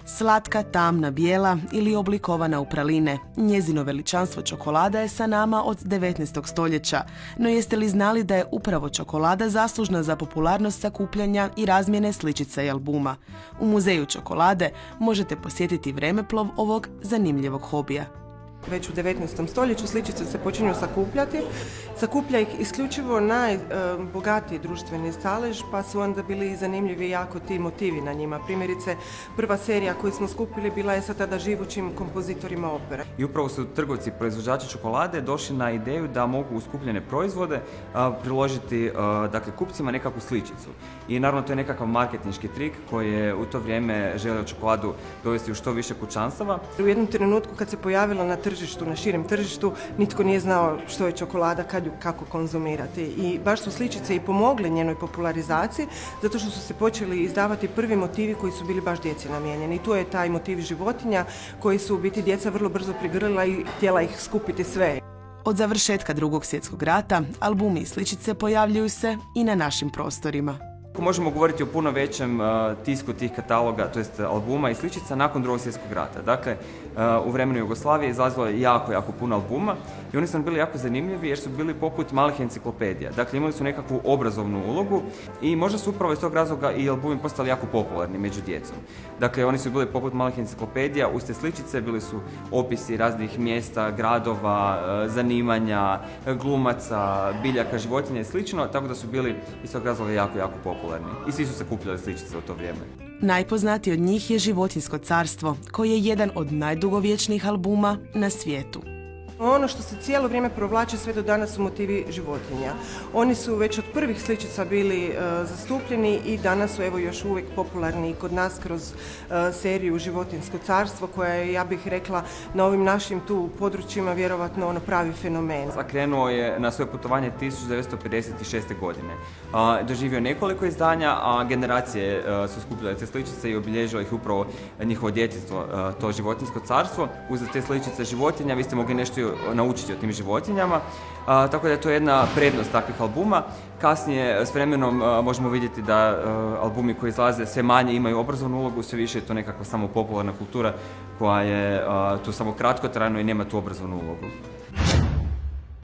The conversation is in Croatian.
Slatka, tamna, bijela ili oblikovana u praline, njezino veličanstvo čokolada je sa nama od 19. stoljeća. No jeste li znali da je upravo čokolada zaslužna za popularnost sakupljanja i razmjene sličica i albuma? U muzeju čokolade možete posjetiti vremeplov ovog zanimljivog hobija. Već u 19. stoljeću sličice se počinju sakupljati. Sakuplja ih isključivo najbogatiji društveni stalež, pa su onda bili zanimljivi jako ti motivi na njima. Primjerice, prva serija koju smo skupili bila je sa tada živućim kompozitorima opere. I upravo su trgovci, proizvođači čokolade došli na ideju da mogu u skupljene proizvode priložiti kupcima nekakvu sličicu. I naravno to je nekakav marketinški trik koji je u to vrijeme želio čokoladu dovesti u što više kućanstava. U jednom trenutku kad se pojavila na tržištu, na širem tržištu, nitko nije znao što je čokolada, kad ju kako konzumirati. I baš su sličice i pomogle njenoj popularizaciji, zato što su se počeli izdavati prvi motivi koji su bili baš djeci namijenjeni. I tu je taj motiv životinja koji su u biti djeca vrlo brzo prigrlila i htjela ih skupiti sve. Od završetka Drugog svjetskog rata albumi i sličice pojavljuju se i na našim prostorima. Možemo govoriti o puno većem tisku tih kataloga, to jest albuma i sličica nakon Drugog svjetskog rata. Dakle, u vremenu Jugoslavije izlazilo je jako puno albuma i oni su bili jako zanimljivi jer su bili poput malih enciklopedija. Dakle, imali su nekakvu obrazovnu ulogu i možda su upravo iz tog razloga i albumi postali jako popularni među djecom. Dakle, oni su bili poput malih enciklopedija, uz te sličice bili su opisi raznih mjesta, gradova, zanimanja, glumaca, biljaka, životinja i slično, tako da su bili iz tog razloga jako popularni. I svi su se kupljali sličice u to vrijeme. Najpoznatiji od njih je Životinjsko carstvo, koji je jedan od najdugovječnijih albuma na svijetu. Ono što se cijelo vrijeme provlači sve do danas su motivi životinja. Oni su već od prvih sličica bili zastupljeni i danas su evo još uvijek popularni kod nas kroz seriju Životinjsko carstvo, koja je, ja bih rekla, na ovim našim tu područjima vjerovatno pravi fenomen. Krenuo je na svoje putovanje 1956. godine. Doživio nekoliko izdanja, a generacije su skupljale te sličice i obilježilo ih upravo njihovo djetinjstvo, to Životinjsko carstvo. Uz te sličice životinja vi ste mogli nešto naučiti o tim životinjama, tako da je to jedna prednost takvih albuma. Kasnije, s vremenom, možemo vidjeti da albumi koji izlaze sve manje imaju obrazovnu ulogu, sve više je to nekakva samo popularna kultura koja je tu samo kratkotrajno i nema tu obrazovnu ulogu.